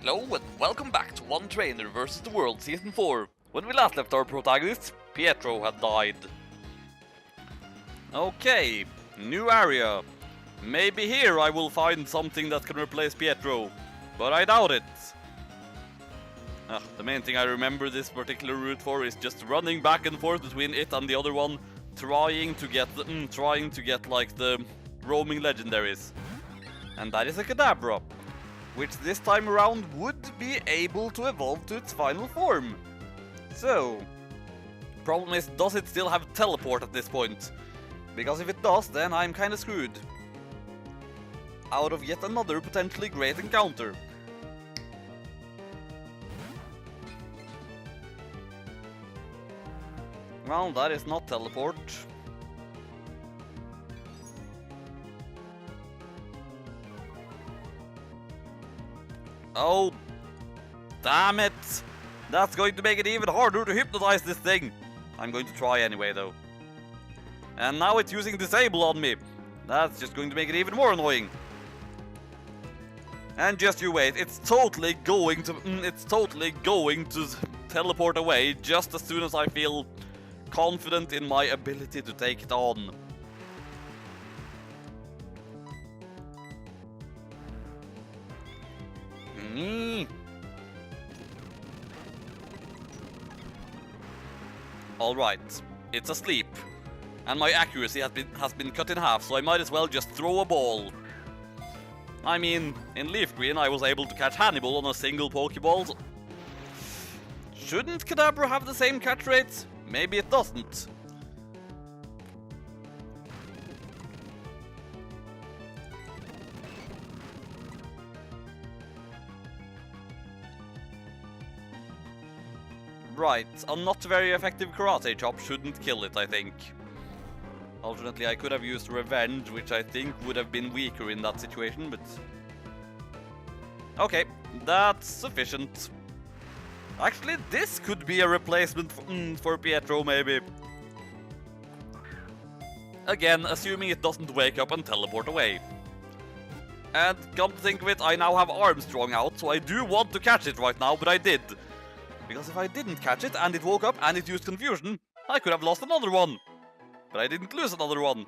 Hello and welcome back to One Trainer vs. the World Season 4. When we last left our protagonist, Pietro had died. Okay, new area. Maybe here I will find something that can replace Pietro, but I doubt it. The main thing I remember this particular route for is just running back and forth between it and the other one, trying to get like the roaming legendaries. And that is a Kadabra, which this time around would be able to evolve to its final form. So, problem is, does it still have teleport at this point? Because if it does, then I'm kinda screwed. Out of yet another potentially great encounter. Well, that is not teleport. Oh, damn it! That's going to make it even harder to hypnotize this thing. I'm going to try anyway, though. And now it's using disable on me. That's just going to make it even more annoying. And just you wait, it's totally going to teleport away just as soon as I feel confident in my ability to take it on. Alright, it's asleep. And my accuracy has been cut in half, so I might as well just throw a ball. I mean, in Leaf Green I was able to catch Hannibal on a single Pokeball. Shouldn't Kadabra have the same catch rate? Maybe it doesn't. Right, a not very effective Karate Chop shouldn't kill it, I think. Alternately, I could have used Revenge, which I think would have been weaker in that situation, but... okay, that's sufficient. Actually, this could be a replacement for Pietro, maybe. Again, assuming it doesn't wake up and teleport away. And come to think of it, I now have Armstrong out, so I do want to catch it right now, but I did. Because if I didn't catch it, and it woke up, and it used Confusion, I could have lost another one. But I didn't lose another one.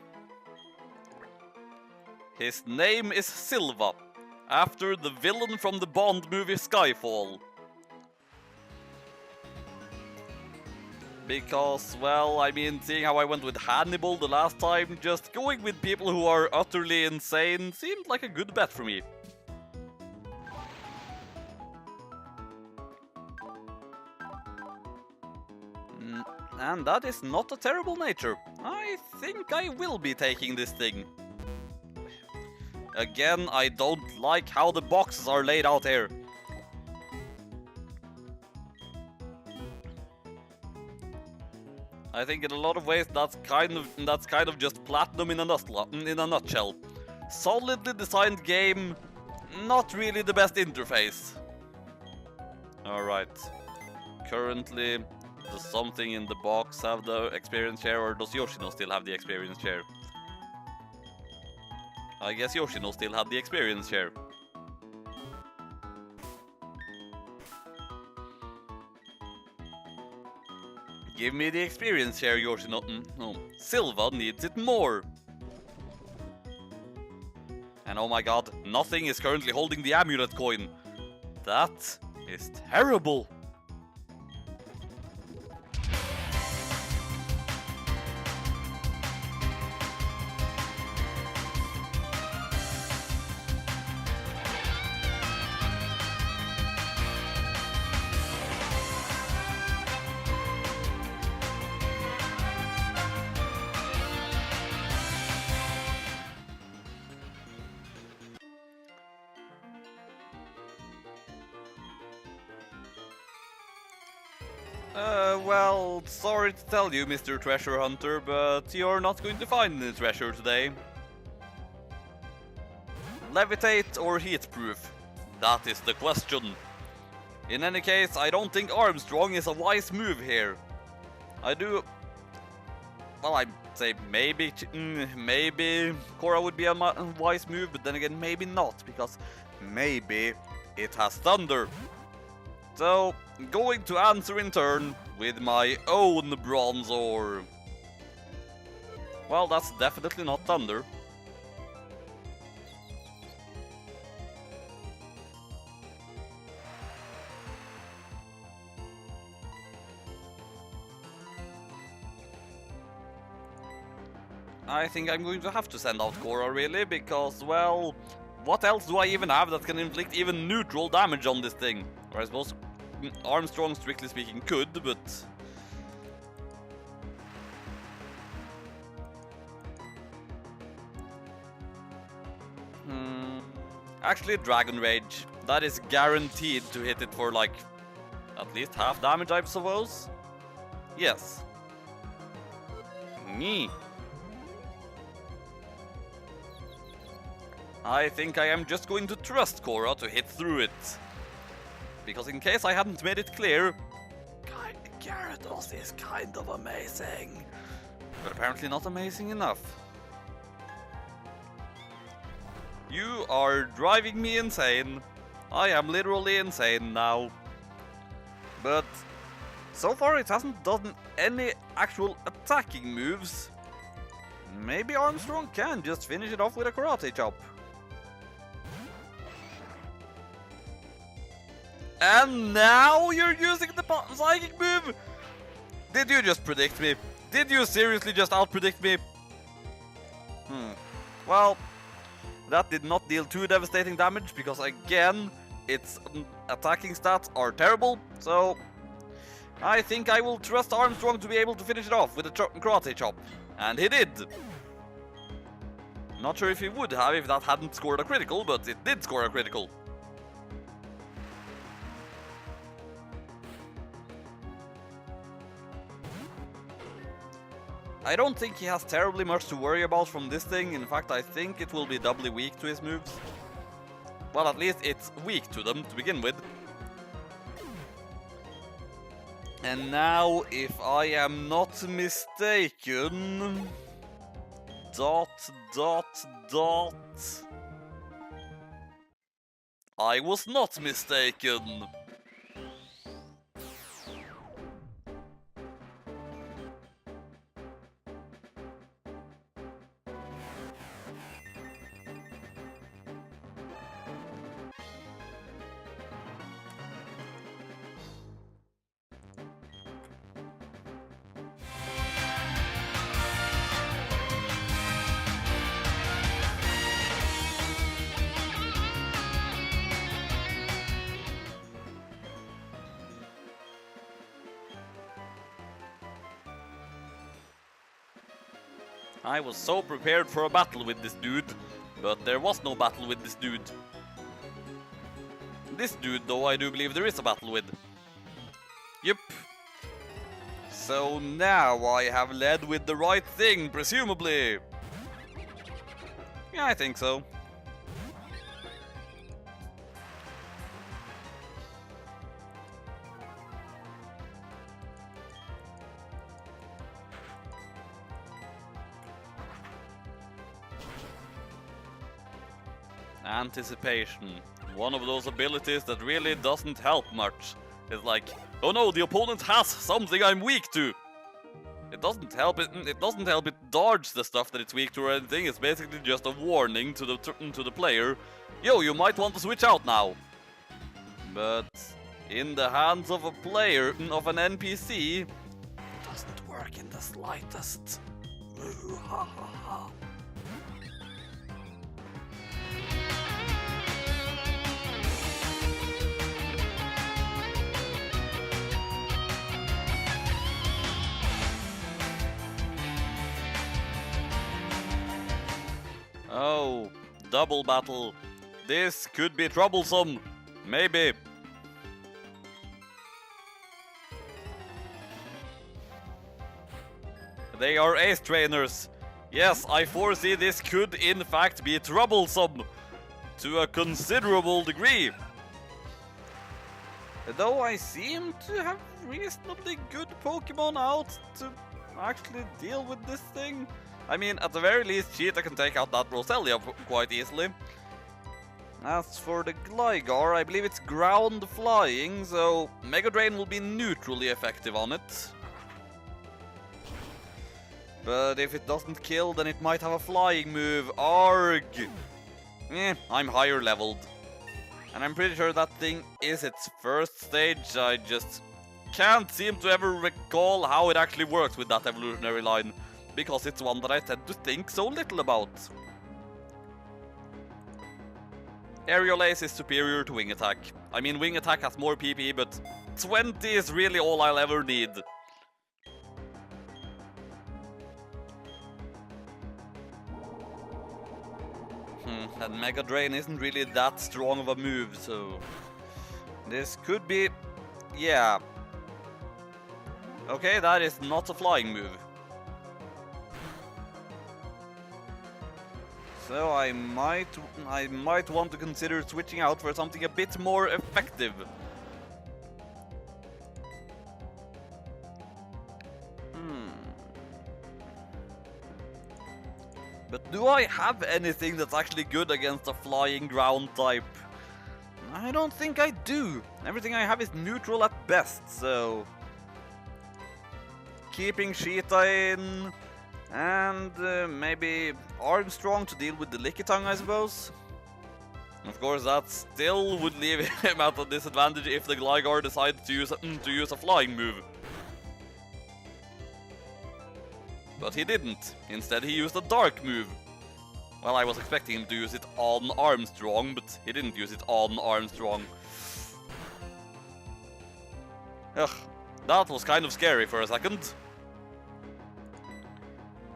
His name is Silva, after the villain from the Bond movie Skyfall. Because, well, I mean, seeing how I went with Hannibal the last time, just going with people who are utterly insane seemed like a good bet for me. And that is not a terrible nature. I think I will be taking this thing. Again, I don't like how the boxes are laid out here. I think in a lot of ways that's kind of just Platinum in a nutshell. Solidly designed game, not really the best interface. Alright. Currently, does something in the box have the experience share, or does Yoshino still have the experience share? I guess Yoshino still had the experience share. Give me the experience share, Yoshino. No. Silva needs it more. And oh my god, nothing is currently holding the amulet coin. That is terrible. Well, sorry to tell you, Mr. Treasure Hunter, but you're not going to find any treasure today. Levitate or heatproof? That is the question. In any case, I don't think Armstrong is a wise move here. Well, I'd say maybe Korra would be a wise move, but then again, maybe not, because maybe it has Thunder. So, going to answer in turn with my own Bronzor. Well, that's definitely not Thunder. I think I'm going to have to send out Korra, really, because, well, what else do I even have that can inflict even neutral damage on this thing? Or I suppose Armstrong, strictly speaking, could, but... Actually, Dragon Rage. That is guaranteed to hit it for, like, at least half damage, I suppose? Yes. Me. I think I am just going to trust Korra to hit through it. Because in case I hadn't made it clear, Gyarados is kind of amazing. But apparently not amazing enough. You are driving me insane. I am literally insane now. But so far it hasn't done any actual attacking moves. Maybe Armstrong can just finish it off with a karate chop. And now you're using the psychic move! Did you just predict me? Did you seriously just out-predict me? Well, that did not deal too devastating damage, because again, its attacking stats are terrible, so... I think I will trust Armstrong to be able to finish it off with a karate chop. And he did! Not sure if he would have if that hadn't scored a critical, but it did score a critical. I don't think he has terribly much to worry about from this thing. In fact, I think it will be doubly weak to his moves. Well, at least it's weak to them to begin with. And now, if I am not mistaken... I was not mistaken. I was so prepared for a battle with this dude, but there was no battle with this dude. This dude, though, I do believe there is a battle with. Yep. So now I have led with the right thing, presumably. Yeah, I think so. Anticipation. One of those abilities that really doesn't help much. It's like, oh no, the opponent has something I'm weak to. It doesn't help it dodge the stuff that it's weak to or anything. It's basically just a warning to the player. Yo, you might want to switch out now. But in the hands of a player, of an NPC, it doesn't work in the slightest. Moo ha ha ha. Oh, double battle. This could be troublesome. Maybe. They are ace trainers. Yes, I foresee this could in fact be troublesome. To a considerable degree. Though I seem to have reasonably good Pokémon out to actually deal with this thing. I mean, at the very least, Cheetah can take out that Roselia quite easily. As for the Gligar, I believe it's ground flying, so Mega Drain will be neutrally effective on it. But if it doesn't kill, then it might have a flying move. Argh! I'm higher leveled. And I'm pretty sure that thing is its first stage. I just can't seem to ever recall how it actually works with that evolutionary line, because it's one that I tend to think so little about. Aerial Ace is superior to Wing Attack. I mean, Wing Attack has more PP, but 20 is really all I'll ever need. And Mega Drain isn't really that strong of a move, so this could be... yeah. Okay, that is not a flying move. So I might want to consider switching out for something a bit more effective. But do I have anything that's actually good against a flying ground type? I don't think I do. Everything I have is neutral at best, so... keeping Sheeta in... and maybe Armstrong to deal with the Lickitung, I suppose. Of course, that still would leave him at a disadvantage if the Gligar decides to use a flying move. But he didn't. Instead, he used a dark move. Well, I was expecting him to use it on Armstrong, but he didn't use it on Armstrong. Ugh, that was kind of scary for a second.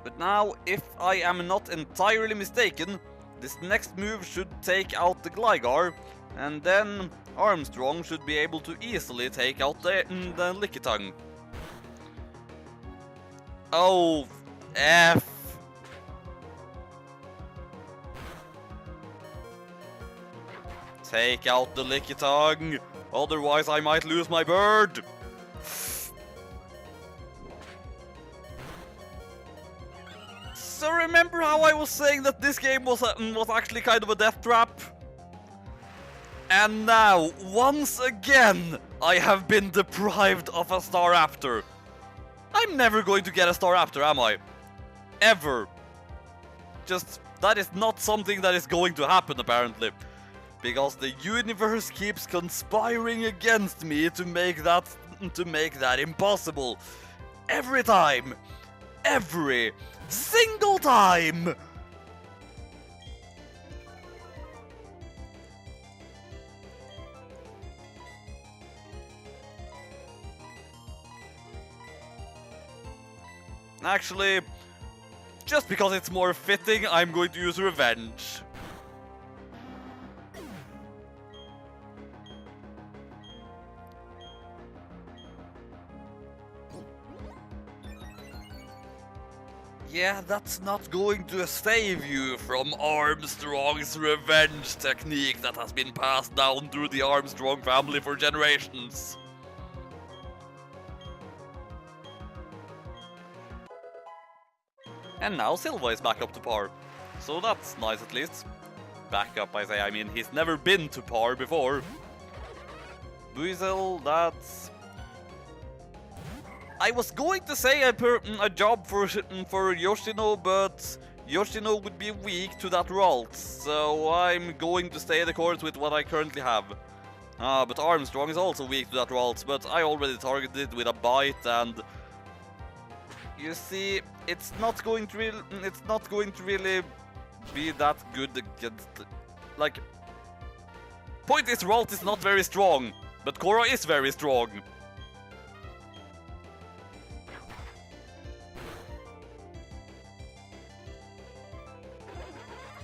But now, if I am not entirely mistaken, this next move should take out the Gligar, and then Armstrong should be able to easily take out the Lickitung. Oh, F. Take out the Lickitung, otherwise I might lose my bird. So remember how I was saying that this game was actually kind of a death trap? And now, once again, I have been deprived of a Staraptor. I'm never going to get a Staraptor, am I? Ever. Just, that is not something that is going to happen, apparently. Because the universe keeps conspiring against me to make that impossible. Every time. Every single time. Actually, just because it's more fitting, I'm going to use revenge. Yeah, that's not going to save you from Armstrong's revenge technique that has been passed down through the Armstrong family for generations. And now Silva is back up to par. So that's nice at least. Back up, I say. I mean, he's never been to par before. Buizel, that's... I was going to say a job for Yoshino, but Yoshino would be weak to that Ralt. So I'm going to stay the course with what I currently have. But Armstrong is also weak to that Ralt, but I already targeted with a bite, and... you see, it's not going to really be that good against, like, point is Ralt is not very strong, but Korra is very strong.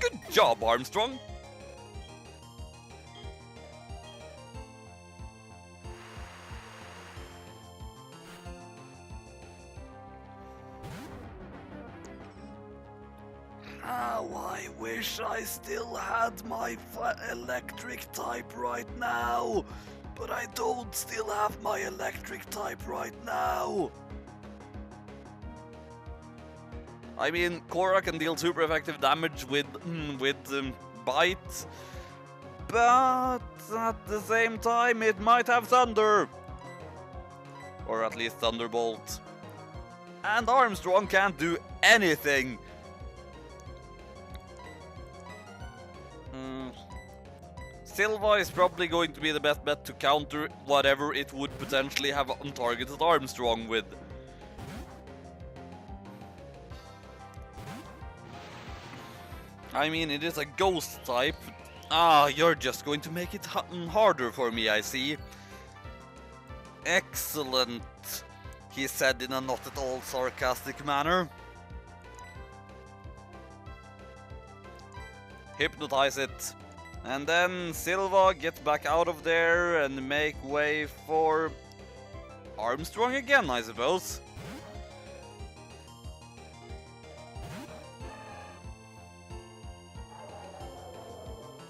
Good job, Armstrong. How I wish I still had my electric type right now, but I don't still have my electric type right now. I mean, Korra can deal super effective damage with bite, But at the same time, it might have thunder. Or at least thunderbolt. And Armstrong can't do anything. Silva is probably going to be the best bet to counter whatever it would potentially have untargeted Armstrong with. I mean, it is a ghost type. Ah, you're just going to make it harder for me, I see. Excellent, he said in a not at all sarcastic manner. Hypnotize it. And then Silva gets back out of there and make way for Armstrong again, I suppose.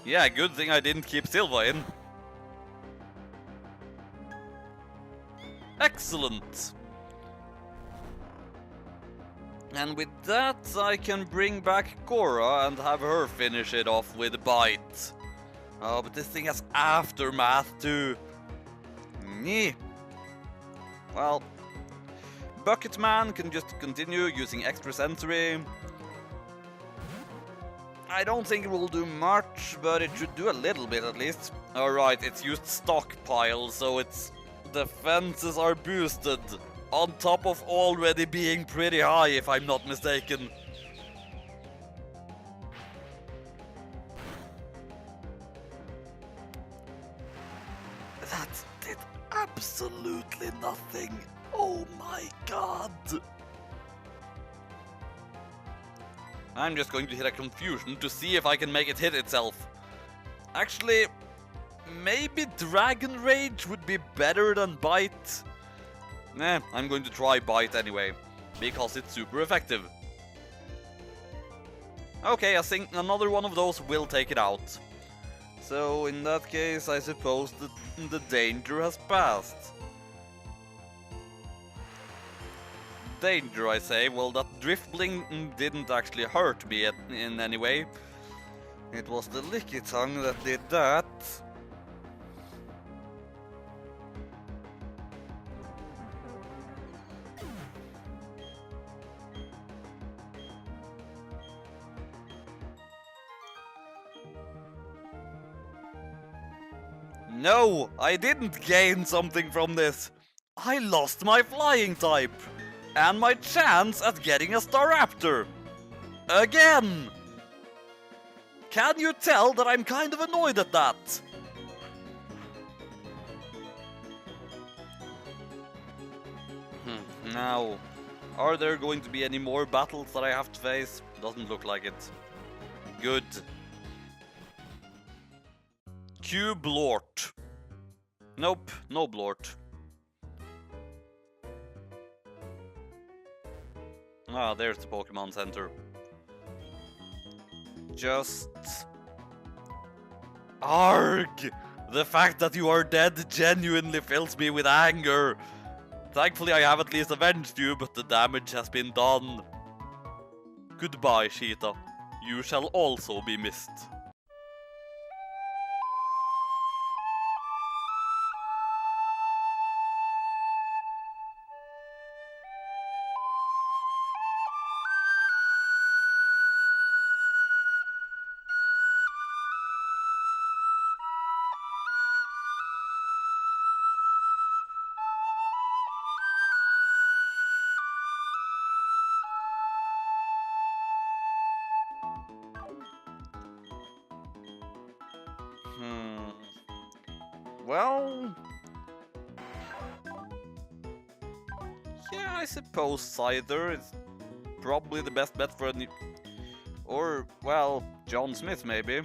Yeah, good thing I didn't keep Silva in. Excellent. And with that, I can bring back Cora and have her finish it off with Bite. Oh, but this thing has Aftermath too. Nyeh. Well, Bucketman can just continue using Extra Sensory. I don't think it will do much, but it should do a little bit at least. Alright, it's used Stockpile, so its defenses are boosted. On top of already being pretty high, if I'm not mistaken. That did absolutely nothing. Oh my god. I'm just going to hit a Confusion to see if I can make it hit itself. Actually, maybe Dragon Rage would be better than Bite. Nah, I'm going to try Bite anyway, because it's super effective. Okay, I think another one of those will take it out. So in that case, I suppose the danger has passed. Danger, I say. Well, that Driftbling didn't actually hurt me in any way. It was the Licky Tongue that did that. No, I didn't gain something from this. I lost my flying type. And my chance at getting a Staraptor. Again! Can you tell that I'm kind of annoyed at that? Now, are there going to be any more battles that I have to face? Doesn't look like it. Good. Q Blort. Nope, no Blort. Ah, there's the Pokemon Center. Just... Argh! The fact that you are dead genuinely fills me with anger. Thankfully I have at least avenged you, but the damage has been done. Goodbye, Sheeta. You shall also be missed. Well... yeah, I suppose Scyther is probably the best bet for any... or, well, John Smith maybe.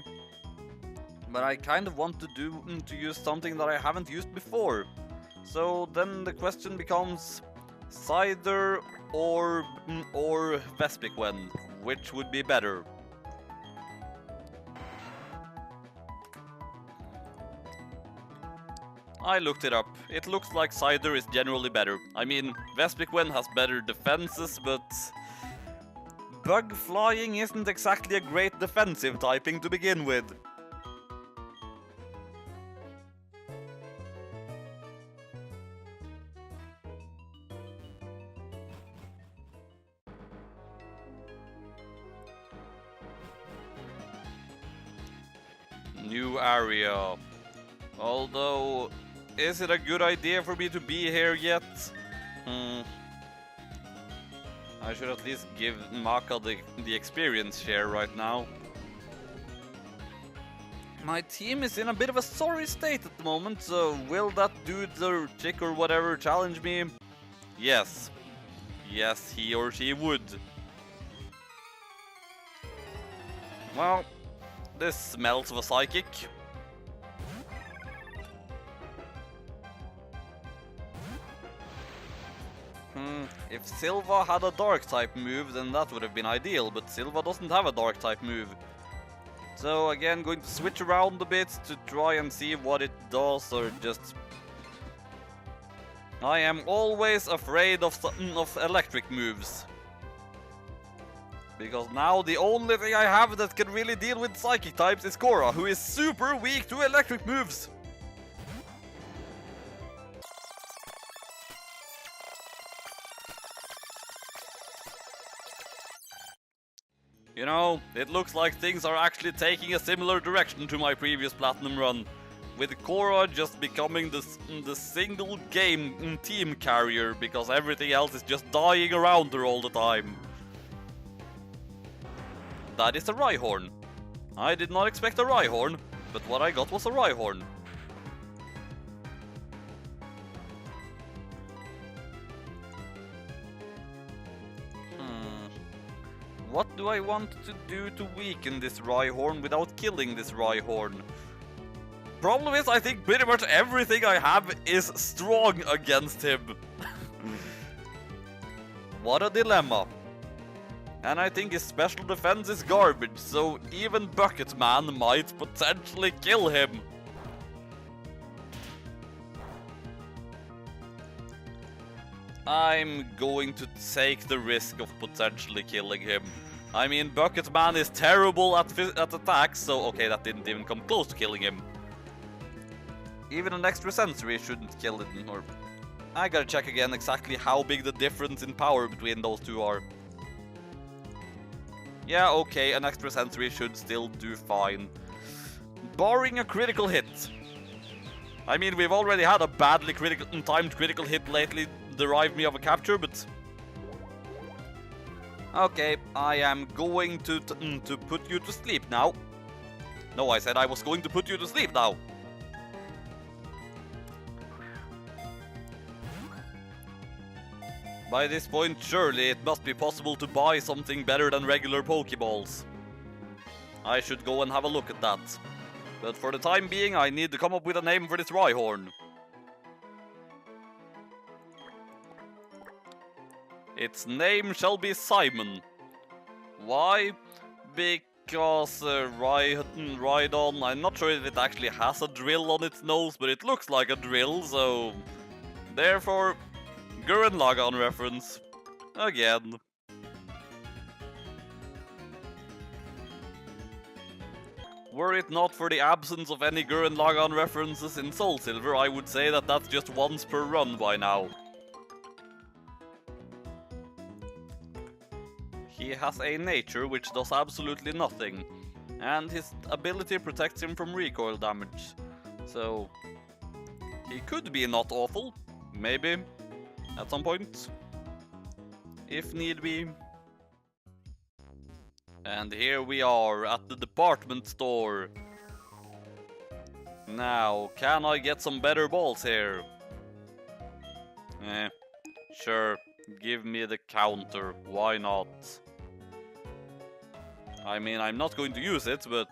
But I kind of want to use something that I haven't used before. So then the question becomes... Scyther or Vespiquen, which would be better? I looked it up. It looks like Scyther is generally better. I mean, Vespiquen has better defenses, but... Bug Flying isn't exactly a great defensive typing to begin with. New area. Although, is it a good idea for me to be here yet? I should at least give Maka the experience share right now. My team is in a bit of a sorry state at the moment, so will that dude or chick or whatever challenge me? Yes. Yes, he or she would. Well, this smells of a psychic. If Silva had a dark type move, then that would have been ideal, but Silva doesn't have a dark type move. So again, going to switch around a bit to try and see what it does, or just... I am always afraid of electric moves. Because now the only thing I have that can really deal with psychic types is Cora, who is super weak to electric moves. You know, it looks like things are actually taking a similar direction to my previous Platinum run, with Cora just becoming the single game team carrier because everything else is just dying around her all the time. That is a Rhyhorn. I did not expect a Rhyhorn, but what I got was a Rhyhorn. What do I want to do to weaken this Rhyhorn without killing this Rhyhorn? Problem is, I think pretty much everything I have is strong against him. What a dilemma. And I think his special defense is garbage, so even Bucket Man might potentially kill him. I'm going to take the risk of potentially killing him. I mean, Bucket Man is terrible at attacks, so okay, that didn't even come close to killing him. Even an extra sensory shouldn't kill him, or... I gotta check again exactly how big the difference in power between those two are. Yeah, okay, an extra sensory should still do fine. Barring a critical hit. I mean, we've already had a badly timed critical hit lately derive me of a capture, but... Okay, I am going to put you to sleep now. No, I said I was going to put you to sleep now. By this point, surely it must be possible to buy something better than regular Pokeballs. I should go and have a look at that. But for the time being, I need to come up with a name for this Rhyhorn. Its name shall be Simon. Why? Because Rhydon, I'm not sure if it actually has a drill on its nose, but it looks like a drill, so... Therefore, Gurren Lagann reference. Again. Were it not for the absence of any Gurren Lagann references in Soul Silver, I would say that that's just once per run by now. He has a nature which does absolutely nothing, and his ability protects him from recoil damage. So, he could be not awful, maybe, at some point, if need be. And here we are at the department store. Now, can I get some better balls here? Sure, give me the counter, why not? I mean, I'm not going to use it, but...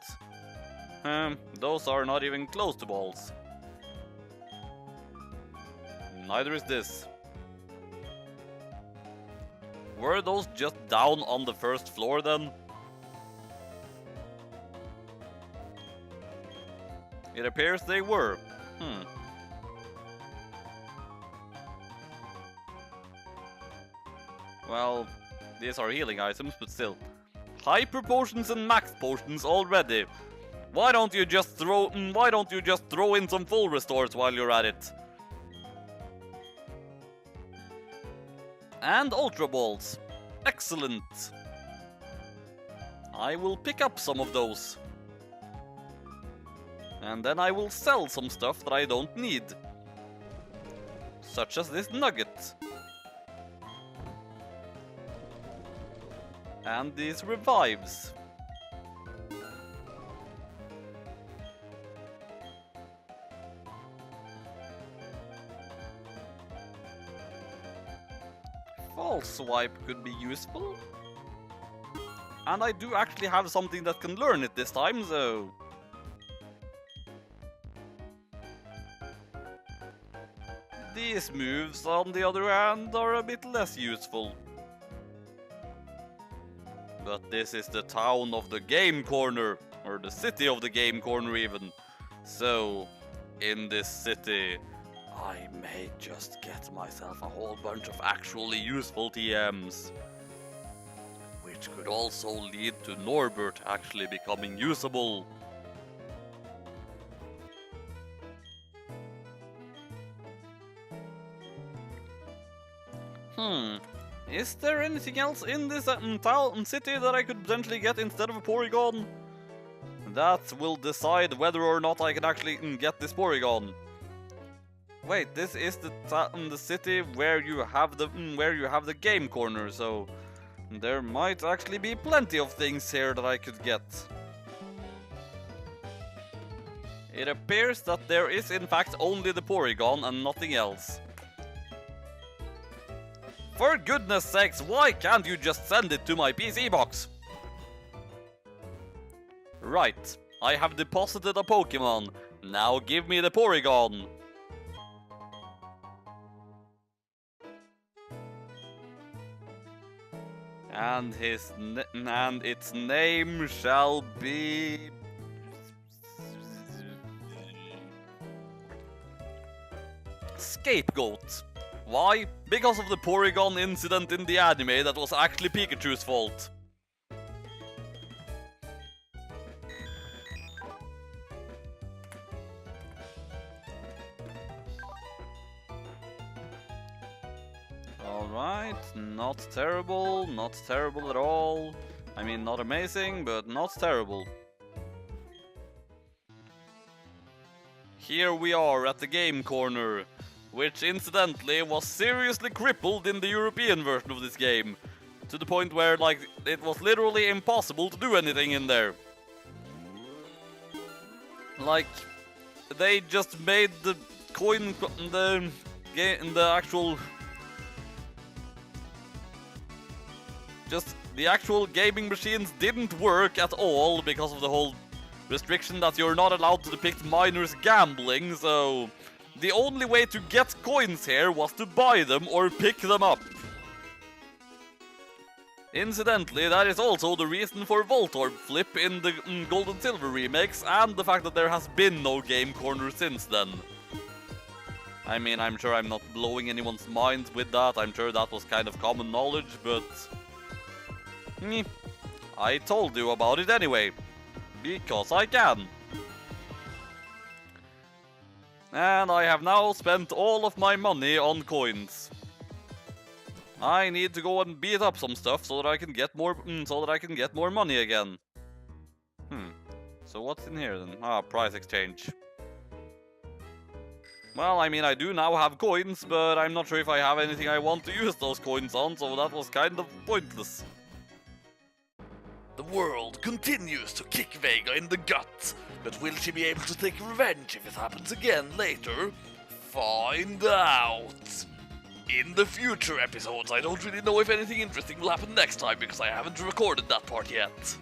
those are not even close to balls. Neither is this. Were those just down on the first floor then? It appears they were. Well, these are healing items, but still. Hyper potions and max potions already. Why don't you just throw in some full restores while you're at it? And Ultra Balls. Excellent. I will pick up some of those. And then I will sell some stuff that I don't need. Such as this nugget. And these revives. False swipe could be useful. And I do actually have something that can learn it this time, so... These moves, on the other hand, are a bit less useful. But this is the town of the Game Corner, or the city of the Game Corner even. So, in this city, I may just get myself a whole bunch of actually useful TMs. Which could also lead to Norbert actually becoming usable. Is there anything else in this town city that I could potentially get instead of a Porygon? That will decide whether or not I can actually get this Porygon. Wait, this is the city where you have the Game Corner, so there might actually be plenty of things here that I could get. It appears that there is in fact only the Porygon and nothing else. For goodness sakes, why can't you just send it to my PC box? Right, I have deposited a Pokémon. Now give me the Porygon. And its name shall be... Scapegoat. Why? Because of the Porygon incident in the anime that was actually Pikachu's fault. Alright, not terrible at all. I mean, not amazing, but not terrible. Here we are at the Game Corner, which incidentally was seriously crippled in the European version of this game, to the point where, like, it was literally impossible to do anything in there. Like, they just made the coin, the actual... Just, the actual gaming machines didn't work at all because of the whole restriction that you're not allowed to depict minors gambling, so... The only way to get coins here was to buy them or pick them up. Incidentally, that is also the reason for Voltorb Flip in the Gold and Silver remakes, and the fact that there has been no Game Corner since then. I mean, I'm sure I'm not blowing anyone's minds with that, I'm sure that was kind of common knowledge, but... I told you about it anyway. Because I can. And I have now spent all of my money on coins. I need to go and beat up some stuff so that I can get more money again. So what's in here then? Ah, price exchange. Well, I mean, I do now have coins, but I'm not sure if I have anything I want to use those coins on, so that was kind of pointless. The world continues to kick Vega in the gut, but will she be able to take revenge if it happens again later? Find out! In the future episodes, I don't really know if anything interesting will happen next time because I haven't recorded that part yet.